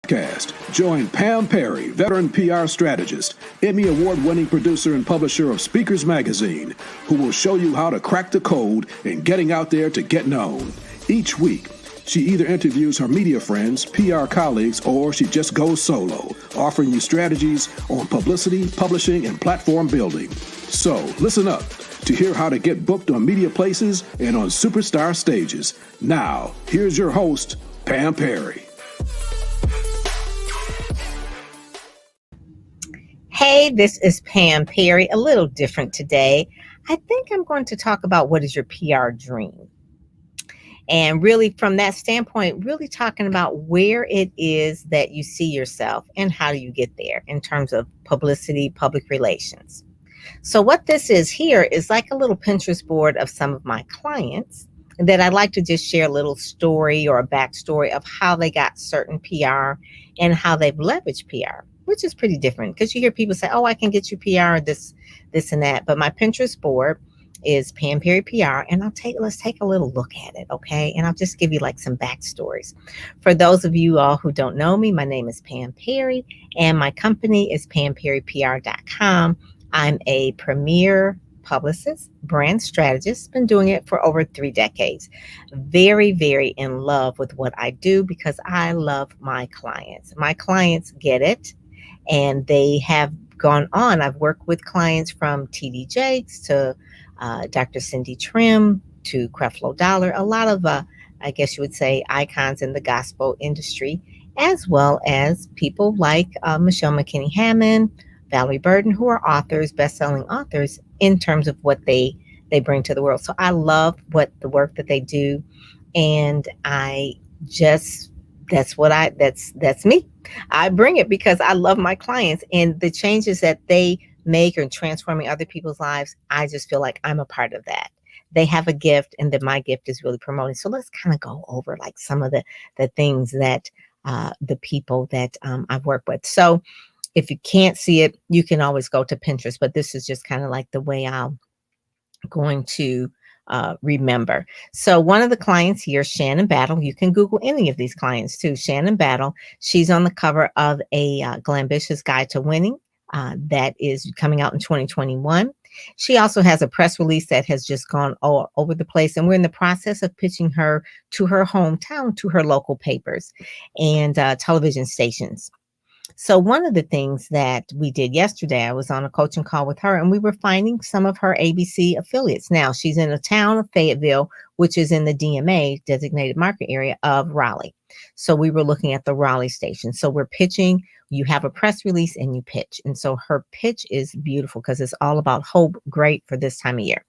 Podcast. Join Pam Perry, veteran PR strategist, Emmy award-winning producer and publisher of Speakers Magazine, who will show you how to crack the code in getting out there to get known. Each week, she either interviews her media friends, PR colleagues, or she just goes solo, offering you strategies on publicity, publishing, and platform building. So listen up to hear how to get booked on media places and on superstar stages. Now, here's your host, Pam Perry. Hey, this is Pam Perry, a little different today. I think I'm going to talk about what is your PR dream. And really from that standpoint, really talking about where it is that you see yourself and how do you get there in terms of publicity, public relations. So what this is here is like a little Pinterest board of some of my clients that I'd like to just share a little story or a backstory of how they got certain PR and how they've leveraged PR, which is pretty different because you hear people say, oh, I can get you PR, this and that. But my Pinterest board is Pam Perry PR, and let's take a little look at it, okay? And I'll just give you like some backstories. For those of you all who don't know me, my name is Pam Perry, and my company is PamPerryPR.com. I'm a premier publicist, brand strategist, been doing it for over 3 decades. Very, very in love with what I do because I love my clients. My clients get it, and they have gone on. I've worked with clients from TD Jakes to Dr. Cindy Trim to Creflo Dollar, a lot of, I guess you would say, icons in the gospel industry, as well as people like Michelle McKinney Hammond, Valerie Burton, who are authors, best-selling authors, in terms of what they bring to the world. So I love the work that they do, and that's me. I bring it because I love my clients, and the changes that they make or transforming other people's lives, I just feel like I'm a part of that. They have a gift, and that my gift is really promoting. So let's kind of go over like some of the things that the people that I've worked with. So if you can't see it, you can always go to Pinterest, but this is just kind of like the way I'm going to remember. So one of the clients here, Shannon Battle, you can Google any of these clients too. Shannon Battle, she's on the cover of a Glambitious Guide to Winning that is coming out in 2021. She also has a press release that has just gone all over the place, and we're in the process of pitching her to her hometown, to her local papers and television stations. So one of the things that we did yesterday, I was on a coaching call with her, and we were finding some of her ABC affiliates. Now, she's in a town of Fayetteville, which is in the DMA, designated market area of Raleigh. So we were looking at the Raleigh station. So we're pitching. You have a press release and you pitch. And so her pitch is beautiful because it's all about hope, great for this time of year.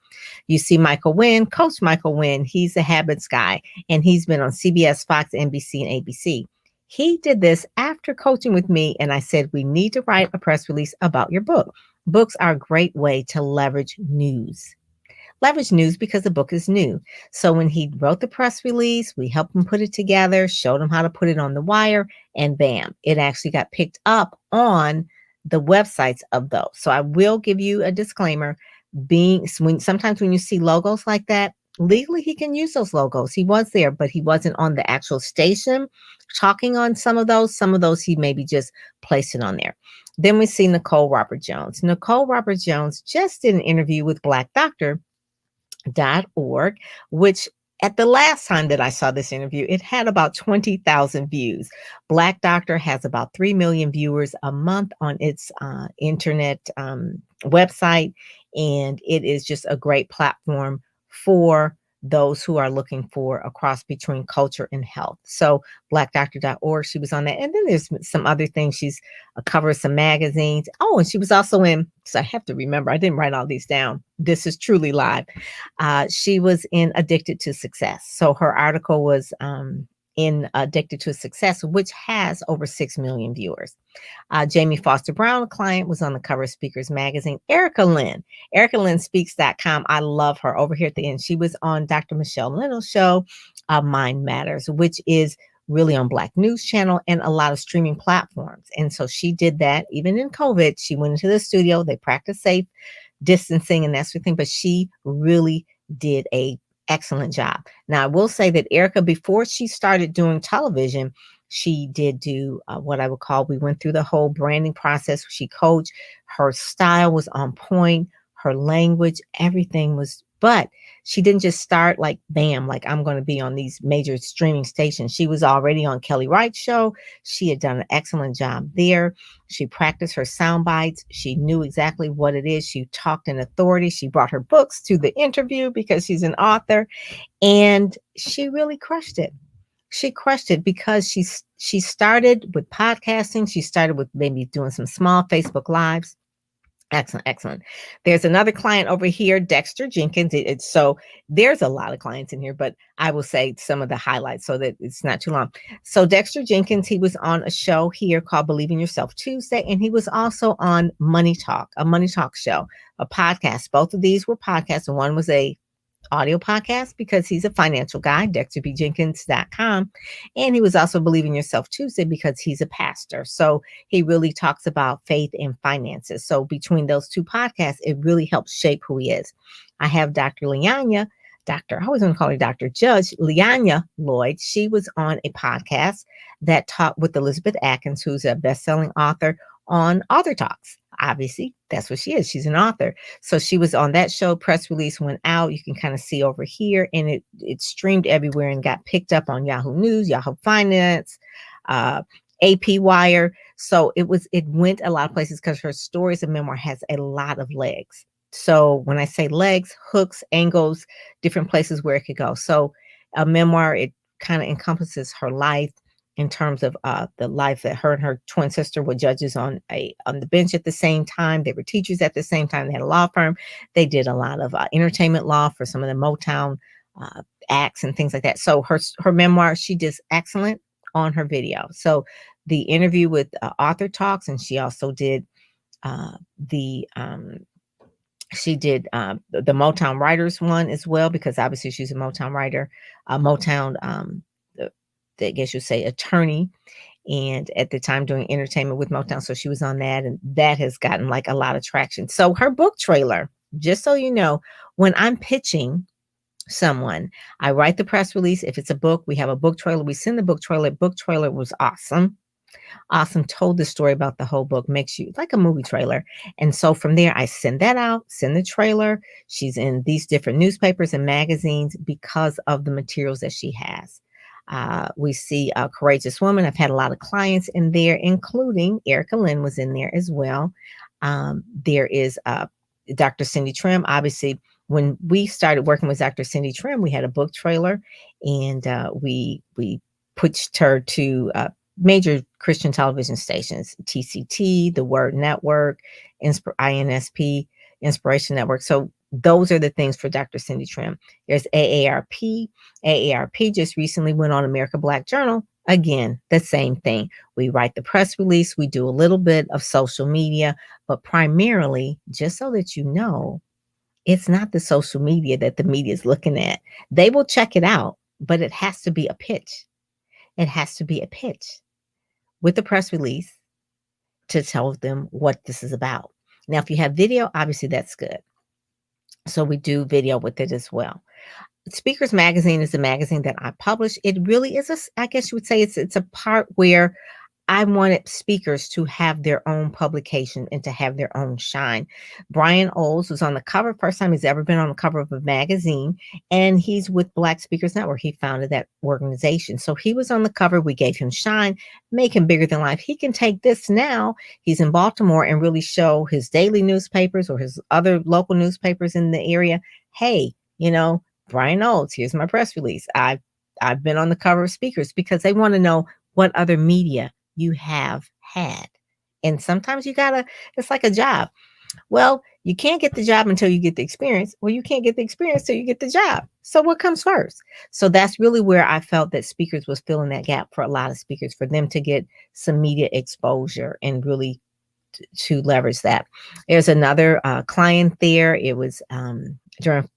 You see Michael Wynn, Coach Michael Wynn. He's a habits guy, and he's been on CBS, Fox, NBC, and ABC. He did this after coaching with me, and I said, we need to write a press release about your book. Books are a great way to leverage news. Leverage news because the book is new. So when he wrote the press release, we helped him put it together, showed him how to put it on the wire, and bam, it actually got picked up on the websites of those. So I will give you a disclaimer. Sometimes when you see logos like that, legally he can use those logos. He was there, but he wasn't on the actual station talking on some of those. Some of those he maybe just placed it on there. Then we see Nicole Robert Jones. Nicole Robert Jones just did an interview with blackdoctor.org, which at the last time that I saw this interview, it had about 20,000 views. Black Doctor has about 3 million viewers a month on its internet website, and it is just a great platform for those who are looking for a cross between culture and health. So blackdoctor.org, she was on that. And then there's some other things. She's covers some magazines. Oh, and she was also in, so I have to remember, I didn't write all these down. This is truly live. She was in Addicted to Success. So her article was in Addicted to Success, which has over 6 million viewers. Jamie Foster Brown, a client, was on the cover of Speakers Magazine. Erica Lynn, EricaLynnSpeaks.com. I love her. Over here at the end, she was on Dr. Michelle Leno's show, Mind Matters, which is really on Black News Channel and a lot of streaming platforms. And so she did that even in COVID. She went into the studio. They practiced safe distancing and that sort of thing, but she really did a excellent job. Now, I will say that Erica, before she started doing television, She did do what I would call, we went through the whole branding process. She coached. Her style was on point. Her language, everything was, but she didn't just start like, bam, like I'm going to be on these major streaming stations. She was already on Kelly Wright's show. She had done an excellent job there. She practiced her sound bites. She knew exactly what it is. She talked in authority. She brought her books to the interview because she's an author, and she really crushed it. She crushed it because she started with podcasting. She started with maybe doing some small Facebook Lives. Excellent, excellent. There's another client over here, Dexter Jenkins. So there's a lot of clients in here, but I will say some of the highlights so that it's not too long. So Dexter Jenkins, he was on a show here called Believe in Yourself Tuesday, and he was also on Money Talk, a Money Talk show, a podcast. Both of these were podcasts, and one was a audio podcast because he's a financial guy, DexterBJenkins.com. And he was also Believe in Yourself Tuesday because he's a pastor. So he really talks about faith and finances. So between those two podcasts, it really helps shape who he is. I have Dr. Leanya, I always want to call her Dr. Judge, Leanya Lloyd. She was on a podcast that talked with Elizabeth Atkins, who's a best-selling author, on Author Talks. Obviously, that's what she is. She's an author. So she was on that show. Press release went out. You can kind of see over here, and it streamed everywhere and got picked up on Yahoo News, Yahoo Finance, AP Wire. So it went a lot of places because her stories and memoir has a lot of legs. So when I say legs, hooks, angles, different places where it could go. So a memoir, it kind of encompasses her life, in terms of the life that her and her twin sister were judges on the bench at the same time. They were teachers at the same time. They had a law firm. They did a lot of entertainment law for some of the Motown acts and things like that. So her memoir, she does excellent on her video. So the interview with Author Talks, and she also did the Motown Writers one as well, because obviously she's a Motown writer, I guess you say attorney, and at the time doing entertainment with Motown. So she was on that, and that has gotten like a lot of traction. So her book trailer, just so you know, when I'm pitching someone, I write the press release. If it's a book, we have a book trailer. We send the book trailer. Book trailer was awesome. Awesome. Told the story about the whole book, makes you like a movie trailer. And so from there, I send that out, send the trailer. She's in these different newspapers and magazines because of the materials that she has. We see a Courageous Woman. I've had a lot of clients in there, including Erica Lynn was in there as well. There is Dr. Cindy Trim. Obviously, when we started working with Dr. Cindy Trim, we had a book trailer, and we pushed her to major Christian television stations, TCT, The Word Network, INSP, Inspiration Network. So those are the things for Dr. Cindy Trim. There's AARP. AARP just recently went on America Black Journal. Again, the same thing. We write the press release. We do a little bit of social media, but primarily, just so that you know, it's not the social media that the media is looking at. They will check it out, but it has to be a pitch. It has to be a pitch with the press release to tell them what this is about. Now, if you have video, obviously that's good. So we do video with it as well. Speakers Magazine is a magazine that I publish. It really is I guess you would say it's a part where I wanted speakers to have their own publication and to have their own shine. Brian Olds was on the cover, first time he's ever been on the cover of a magazine, and he's with Black Speakers Network. He founded that organization. So he was on the cover. We gave him shine, make him bigger than life. He can take this now. He's in Baltimore and really show his daily newspapers or his other local newspapers in the area. Hey, Brian Olds, here's my press release. I've been on the cover of Speakers, because they want to know what other media you have had. And sometimes it's like a job. Well, you can't get the job until you get the experience. Well, you can't get the experience till you get the job. So what comes first? So that's really where I felt that Speakers was filling that gap for a lot of speakers, for them to get some media exposure and really to leverage that. There's another client there. It was during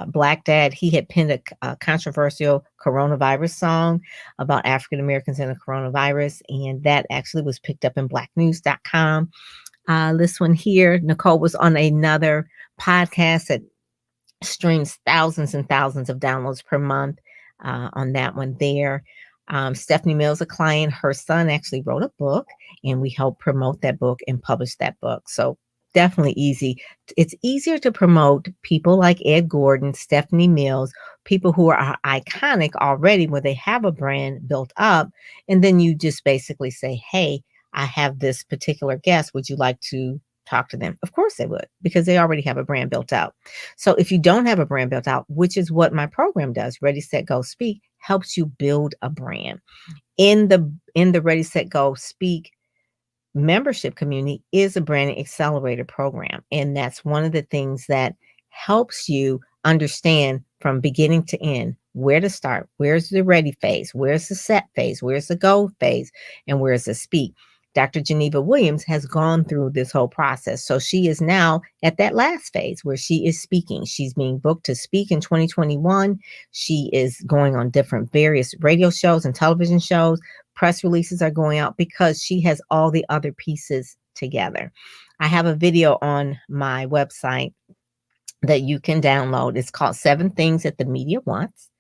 Black Dad. He had penned a controversial coronavirus song about African Americans and the coronavirus, and that actually was picked up in blacknews.com. This one here, Nicole was on another podcast that streams thousands and thousands of downloads per month on that one there. Stephanie Mills, a client, her son actually wrote a book, and we helped promote that book and publish that book. So definitely easy. It's easier to promote people like Ed Gordon, Stephanie Mills, people who are iconic already, where they have a brand built up. And then you just basically say, hey, I have this particular guest. Would you like to talk to them? Of course they would, because they already have a brand built out. So if you don't have a brand built out, which is what my program does, Ready, Set, Go, Speak, helps you build a brand. In the Ready, Set, Go, Speak membership community is a branding accelerator program. And that's one of the things that helps you understand from beginning to end where to start, where's the ready phase, where's the set phase, where's the go phase, and where's the speak. Dr. Geneva Williams has gone through this whole process. So she is now at that last phase where she is speaking. She's being booked to speak in 2021. She is going on different various radio shows and television shows. Press releases are going out because she has all the other pieces together. I have a video on my website that you can download. It's called 7 Things That the Media Wants.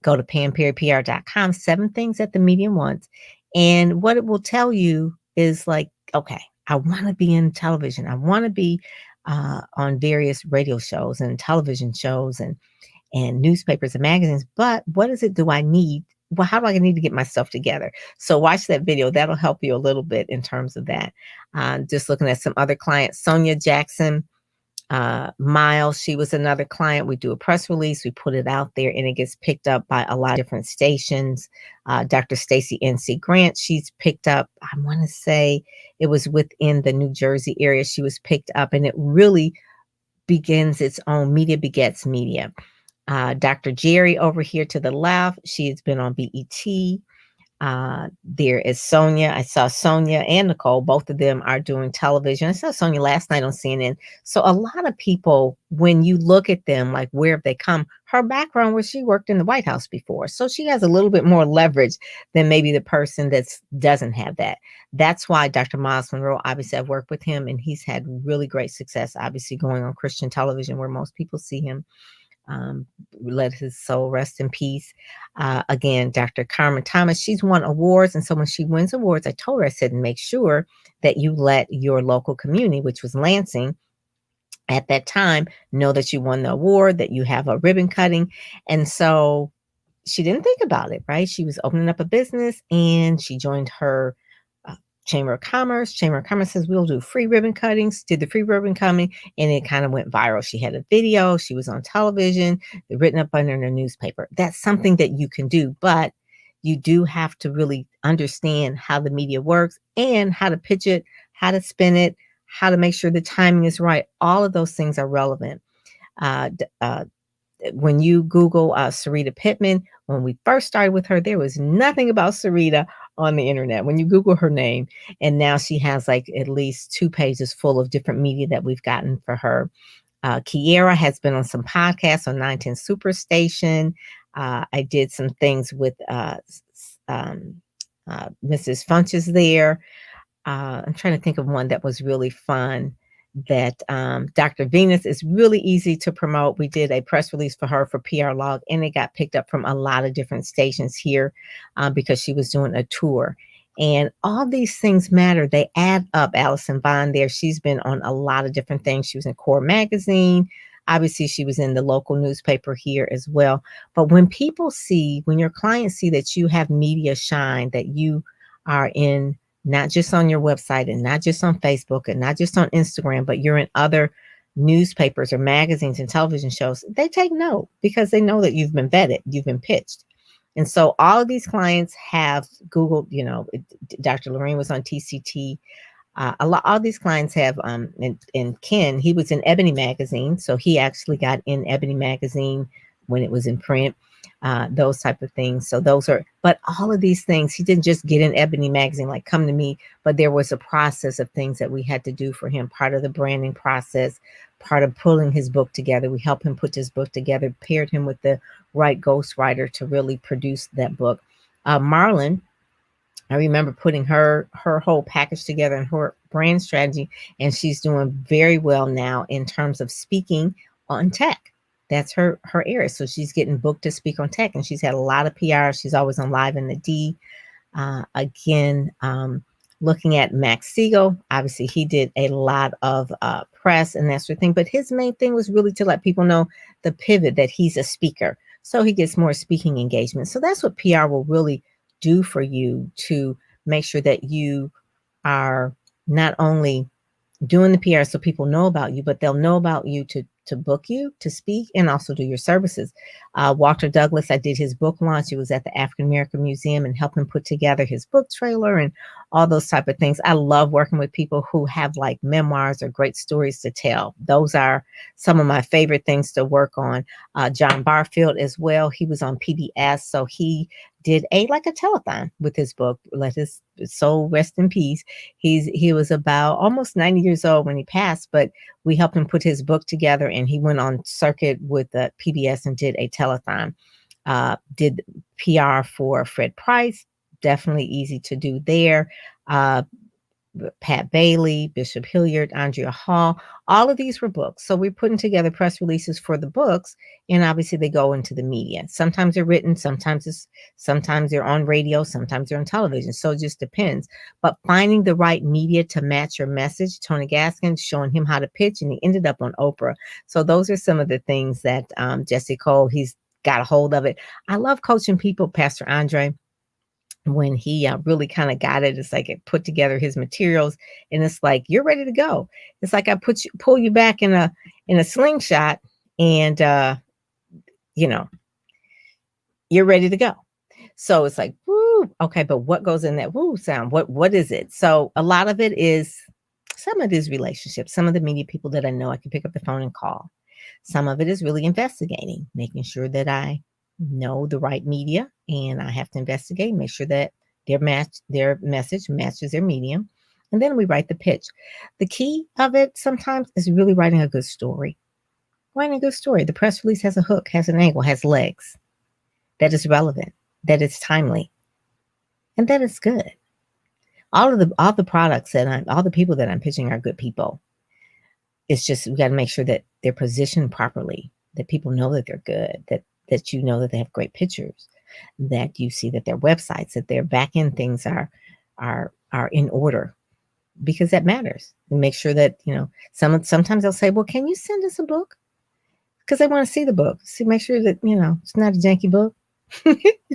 Go to PamPerryPR.com, 7 Things That the Media Wants. And what it will tell you is like, okay, I want to be in television. I want to be on various radio shows and television shows and newspapers and magazines. But what is it do I need? Well, how do I need to get myself together? So watch that video. That'll help you a little bit in terms of that. Just looking at some other clients, Sonia Jackson, Miles, she was another client. We do a press release, we put it out there, and it gets picked up by a lot of different stations. Dr. Stacy NC Grant, she's picked up, I want to say it was within the New Jersey area. She was picked up, and it really begins its own media begets media. Dr. Jerry over here to the left, she has been on BET. There is Sonia. I saw Sonia and Nicole. Both of them are doing television. I saw Sonia last night on CNN. So a lot of people, when you look at them, like where have they come? Her background was she worked in the White House before. So she has a little bit more leverage than maybe the person that doesn't have that. That's why Dr. Miles Monroe, obviously I've worked with him and he's had really great success, obviously going on Christian television where most people see him. Let his soul rest in peace. Again, Dr. Carmen Thomas, she's won awards. And so when she wins awards, I told her, I said, make sure that you let your local community, which was Lansing at that time, know that you won the award, that you have a ribbon cutting. And so she didn't think about it, right? She was opening up a business and she joined her Chamber of Commerce. Chamber of Commerce says, we'll do free ribbon cuttings, did the free ribbon cutting, and it kind of went viral. She had a video, she was on television, written up under the newspaper. That's something that you can do, but you do have to really understand how the media works and how to pitch it, how to spin it, how to make sure the timing is right. All of those things are relevant. When you Google Sarita Pittman, when we first started with her, there was nothing about Sarita on the internet. When you Google her name, and now she has like at least 2 pages full of different media that we've gotten for her. Kiera has been on some podcasts on 910 Superstation. I did some things with Mrs. Funches there. I'm trying to think of one that was really fun. That Dr. Venus is really easy to promote. We did a press release for her for PR Log, and it got picked up from a lot of different stations here because she was doing a tour. And all these things matter. They add up. Allison Vaughn there, she's been on a lot of different things. She was in Core Magazine. Obviously, she was in the local newspaper here as well. But when people see, when your clients see that you have media shine, that you are in not just on your website and not just on Facebook and not just on Instagram, but you're in other newspapers or magazines and television shows, they take note because they know that you've been vetted, you've been pitched. And so all of these clients have Googled, Dr. Lorraine was on TCT. All these clients have, and Ken, he was in Ebony Magazine. So he actually got in Ebony Magazine when it was in print. Those type of things. So but all of these things, he didn't just get in Ebony Magazine, like come to me, but there was a process of things that we had to do for him. Part of the branding process, part of pulling his book together. We helped him put his book together, paired him with the right ghostwriter to really produce that book. Marlon, I remember putting her whole package together and her brand strategy, and she's doing very well now in terms of speaking on tech. That's her area. So she's getting booked to speak on tech, and she's had a lot of PR. She's always on Live in the D. Again, looking at Max Siegel, obviously he did a lot of press and that sort of thing, but his main thing was really to let people know the pivot that he's a speaker. So he gets more speaking engagement. So that's what PR will really do for you, to make sure that you are not only doing the PR so people know about you, but they'll know about you to book you to speak and also do your services. Walter Douglas, I did his book launch. It was at the African American Museum, and helped him put together his book trailer and all those type of things. I love working with people who have like memoirs or great stories to tell. Those are some of my favorite things to work on. John Barfield as well. He was on PBS, so he did a telethon with his book. Let his soul rest in peace. He was about almost 90 years old when he passed, but we helped him put his book together, and he went on circuit with the PBS and did a telethon. Did PR for Fred Price, definitely easy to do there. Pat Bailey, Bishop Hilliard, Andrea Hall, all of these were books. So we're putting together press releases for the books, and obviously they go into the media. Sometimes they're written, sometimes they're on radio, sometimes they're on television. So it just depends. But finding the right media to match your message. Tony Gaskin, showing him how to pitch, and he ended up on Oprah. So those are some of the things that Jesse Cole, he's got a hold of it. I love coaching people, Pastor Andre. When he really kind of got it, it's like it put together his materials, and it's like you're ready to go. It's like I pull you back in a slingshot, and you're ready to go. So it's like, woo, okay, but what goes in that woo sound? What is it? So a lot of it is, some of it is relationships. Some of the media people that I know, I can pick up the phone and call. Some of it is really investigating, making sure that I know the right media, and I have to investigate, make sure that their message matches their medium, and then we write the pitch. The key of it sometimes is really writing a good story. Writing a good story. The press release has a hook, has an angle, has legs, that is relevant, that is timely, and that is good. All the products all the people that I'm pitching are good people. It's just, we got to make sure that they're positioned properly, that people know that they're good, that you know that they have great pictures, that you see that their websites, that their back end things are in order, because that matters. And make sure that, sometimes they'll say, well, can you send us a book? Because they want to see the book. Make sure that, it's not a janky book.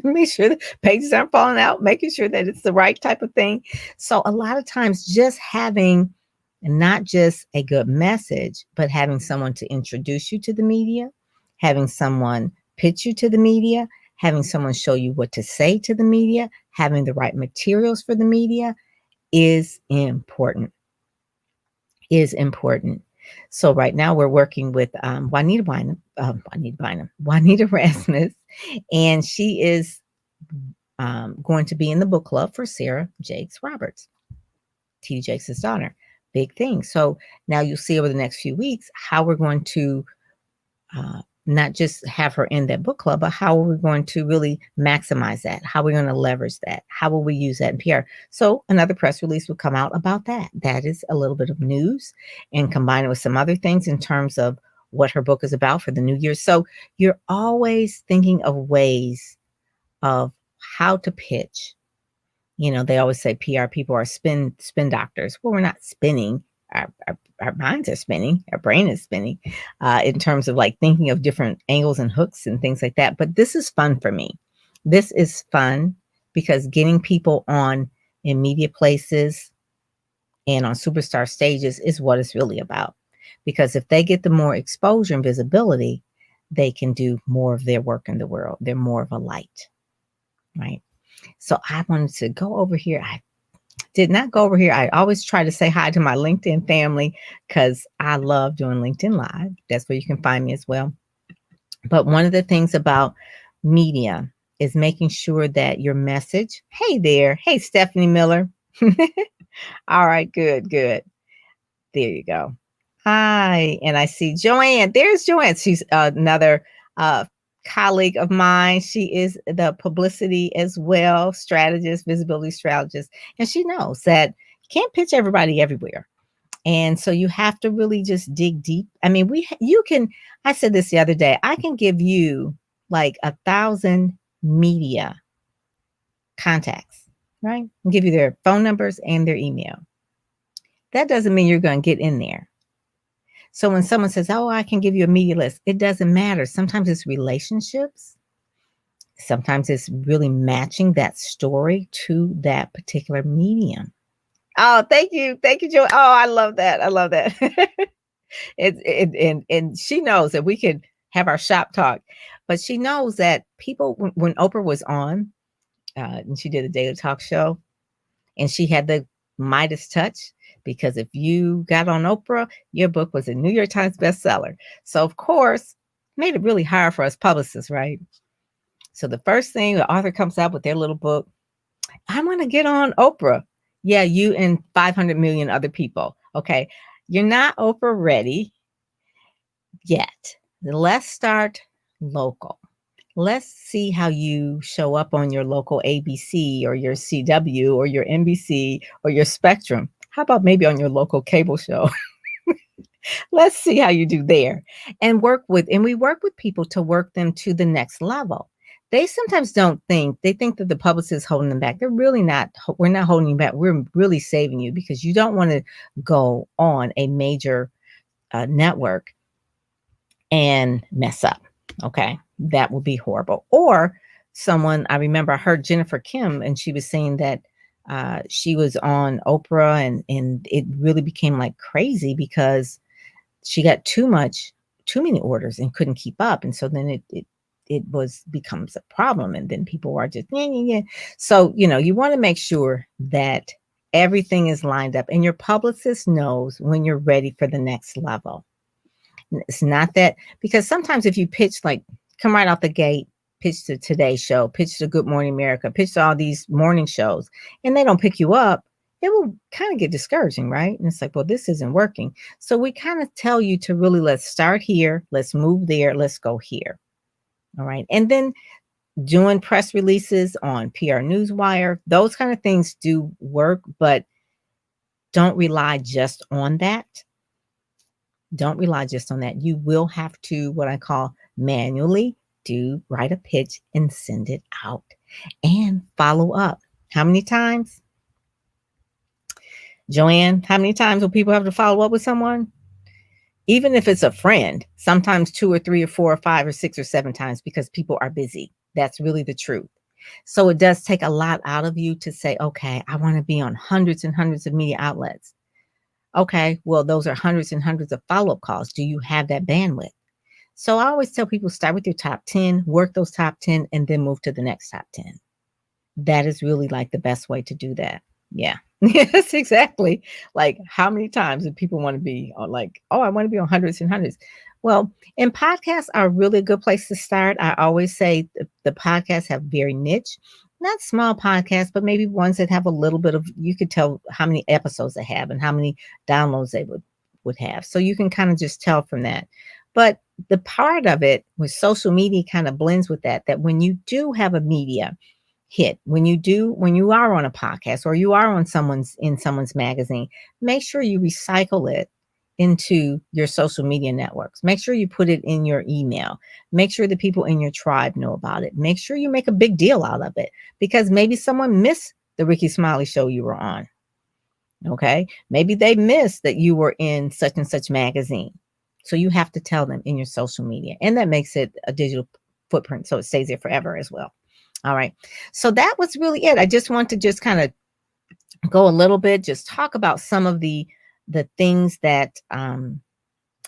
Make sure the pages aren't falling out, making sure that it's the right type of thing. So a lot of times, just having not just a good message, but having someone to introduce you to the media, having someone pitch you to the media, having someone show you what to say to the media, having the right materials for the media is important. So right now we're working with Juanita Rasmus, and she is going to be in the book club for Sarah Jakes Roberts, T.D. Jakes' daughter. Big thing. So now you'll see over the next few weeks how we're going to not just have her in that book club, but how are we going to really maximize that? How are we going to leverage that? How will we use that in PR? So another press release will come out about that. That is a little bit of news, and combine it with some other things in terms of what her book is about for the new year. So you're always thinking of ways of how to pitch. They always say PR people are spin doctors. Well, we're not spinning. Our minds are spinning, our brain is spinning in terms of like thinking of different angles and hooks and things like that. But this is fun for me. This is fun because getting people on in media places and on superstar stages is what it's really about. Because if they get the more exposure and visibility, they can do more of their work in the world. They're more of a light, right? So I wanted to go over here. I did not go over here. I always try to say hi to my LinkedIn family because I love doing LinkedIn Live. That's where you can find me as well. But one of the things about media is making sure that your message, hey there, hey, Stephanie Miller. All right, good. There you go. Hi. And I see Joanne. There's Joanne. She's another colleague of mine. She is the publicity as well, strategist, visibility strategist. And she knows that you can't pitch everybody everywhere. And so you have to really just dig deep. I mean, you can, I said this the other day, I can give you like 1,000 media contacts, right? I'll give you their phone numbers and their email. That doesn't mean you're going to get in there. So when someone says, oh, I can give you a media list, it doesn't matter. Sometimes it's relationships. Sometimes it's really matching that story to that particular medium. Oh, thank you. Thank you, Joe. Oh, I love that. I love that. And she knows that we could have our shop talk, but she knows that people, when Oprah was on, and she did a daily talk show, and she had the Midas touch, because if you got on Oprah, your book was a New York Times bestseller. So of course, made it really hard for us publicists, right? So the first thing the author comes out with their little book, I want to get on Oprah. Yeah, you and 500 million other people. Okay, you're not Oprah ready yet. Let's start local. Let's see how you show up on your local ABC or your CW or your NBC or your Spectrum. How about maybe on your local cable show? Let's see how you do there. And we work with people to work them to the next level. They sometimes they think that the publicist is holding them back. They're really not. We're not holding you back. We're really saving you, because you don't want to go on a major network and mess up. Okay. That would be horrible. Or someone, I remember I heard Jennifer Kim, and she was saying that she was on Oprah, and it really became like crazy because she got too many orders and couldn't keep up. And so then it becomes a problem. And then people are just, yeah, yeah, yeah. So, you want to make sure that everything is lined up and your publicist knows when you're ready for the next level. It's not that, because sometimes if you pitch, like, come right out the gate, pitch to Today Show, pitch to Good Morning America, pitch to all these morning shows, and they don't pick you up, it will kind of get discouraging, right? And it's like, well, this isn't working. So we kind of tell you to really, let's start here, let's move there, let's go here. All right. And then doing press releases on PR Newswire, those kind of things do work, but don't rely just on that. Don't rely just on that. You will have to, what I call, manually write a pitch and send it out and follow up. How many times? Joanne, how many times will people have to follow up with someone? Even if it's a friend, sometimes 2 or 3 or 4 or 5 or 6 or 7 times, because people are busy. That's really the truth. So it does take a lot out of you to say, okay, I want to be on hundreds and hundreds of media outlets. Okay, well, those are hundreds and hundreds of follow-up calls. Do you have that bandwidth? So I always tell people, start with your top 10, work those top 10, and then move to the next top 10. That is really like the best way to do that. Yeah. Yes, exactly. Like, how many times do people want to be on, like, oh, I want to be on hundreds and hundreds? Well, and podcasts are really a good place to start. I always say the podcasts have very niche, not small podcasts, but maybe ones that have a little bit of, you could tell how many episodes they have and how many downloads they would have. So you can kind of just tell from that. But the part of it with social media kind of blends with that when you do have a media hit, when you are on a podcast or you are on in someone's magazine, make sure you recycle it into your social media networks. Make sure you put it in your email. Make sure the people in your tribe know about it. Make sure you make a big deal out of it, because maybe someone missed the Ricky Smiley show you were on. Okay. Maybe they missed that you were in such and such magazine. So you have to tell them in your social media, and that makes it a digital footprint, so it stays there forever as well. All right. So that was really it. I just want to just kind of go a little bit, just talk about some of the things that,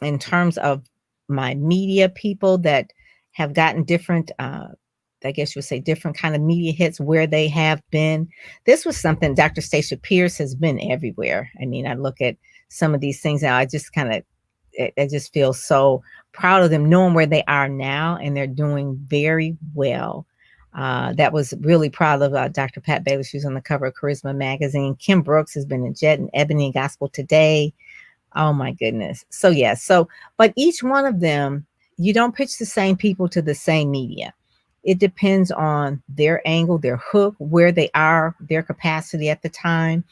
in terms of my media people that have gotten different, I guess you would say different kind of media hits, where they have been. This was something Dr. Stacia Pierce has been everywhere. I mean, I look at some of these things now, I just feel so proud of them, knowing where they are now, and they're doing very well. That was really proud of Dr. Pat Bailey. She was on the cover of Charisma magazine. Kim Brooks has been in Jet and Ebony and Gospel Today. Oh my goodness. So yeah. But each one of them, you don't pitch the same people to the same media. It depends on their angle, their hook, where they are, their capacity at the time.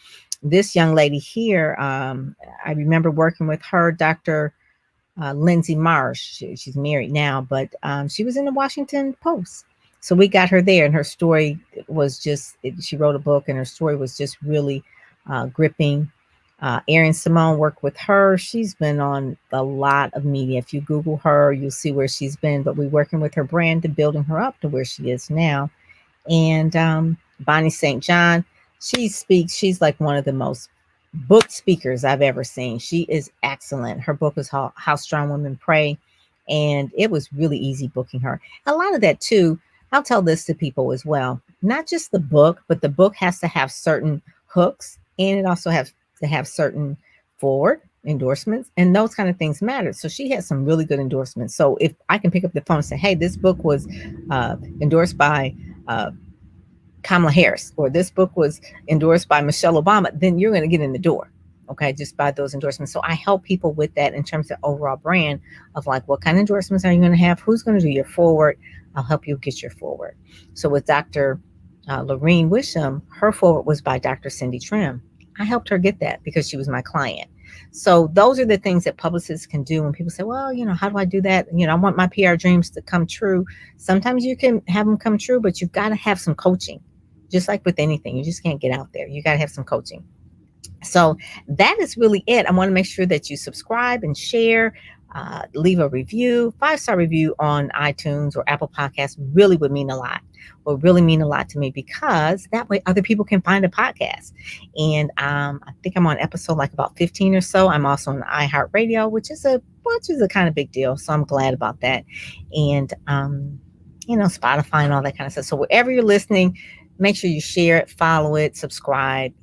this young lady here, I remember working with her, Dr. Lindsay Marsh. She's married now, but she was in the Washington Post. So we got her there, and her story was just, she wrote a book, and her story was just really gripping. Erin Simone worked with her. She's been on a lot of media. If you Google her, you'll see where she's been, but we're working with her brand and building her up to where she is now. And Bonnie St. John, she speaks. She's like one of the most booked speakers I've ever seen. She is excellent. Her book is How Strong Women Pray, and it was really easy booking her. A lot of that too, I'll tell this to people as well. Not just the book, but the book has to have certain hooks, and it also has to have certain forward endorsements, and those kind of things matter. So she had some really good endorsements. So if I can pick up the phone and say, hey, this book was endorsed by Kamala Harris, or this book was endorsed by Michelle Obama, then you're going to get in the door. Okay, just by those endorsements. So I help people with that in terms of overall brand of like, what kind of endorsements are you going to have? Who's going to do your forward? I'll help you get your forward. So with Dr. Lorene Wisham, her forward was by Dr. Cindy Trim. I helped her get that because she was my client. So those are the things that publicists can do when people say, well, how do I do that? I want my PR dreams to come true. Sometimes you can have them come true, but you've got to have some coaching. Just like with anything, you just can't get out there. You got to have some coaching. So that is really it. I want to make sure that you subscribe and share, leave a review, 5-star review on iTunes or Apple Podcasts really would mean a lot. Will really mean a lot to me, because that way other people can find a podcast. And I think I'm on episode like about 15 or so. I'm also on iHeartRadio, which is a kind of big deal. So I'm glad about that. And, Spotify and all that kind of stuff. So wherever you're listening, make sure you share it, follow it, subscribe.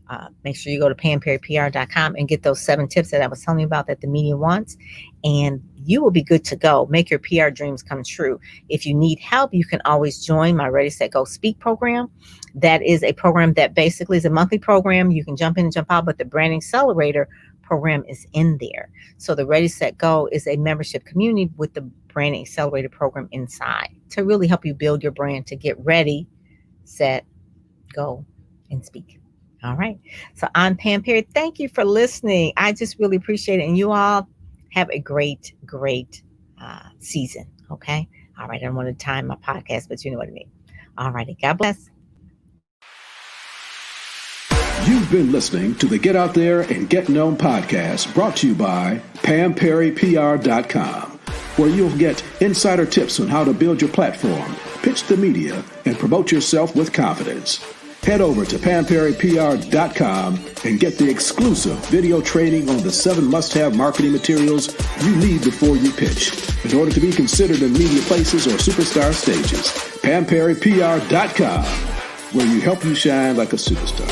Make sure you go to PamPerryPR.com and get those 7 tips that I was telling you about that the media wants, and you will be good to go. Make your PR dreams come true. If you need help, you can always join my Ready, Set, Go Speak program. That is a program that basically is a monthly program. You can jump in and jump out, but the Brand Accelerator program is in there. So the Ready, Set, Go is a membership community with the Brand Accelerator program inside to really help you build your brand to get ready, set, go, and speak. All right. So I'm Pam Perry. Thank you for listening. I just really appreciate it. And you all have a great, great season. Okay. All right. I don't want to time my podcast, but you know what I mean. All righty. God bless. You've been listening to the Get Out There and Get Known podcast, brought to you by PamPerryPR.com, where you'll get insider tips on how to build your platform, pitch the media, and promote yourself with confidence. Head over to PamPerryPR.com and get the exclusive video training on the 7 must-have marketing materials you need before you pitch in order to be considered in media places or superstar stages. PamPerryPR.com, where you help you shine like a superstar.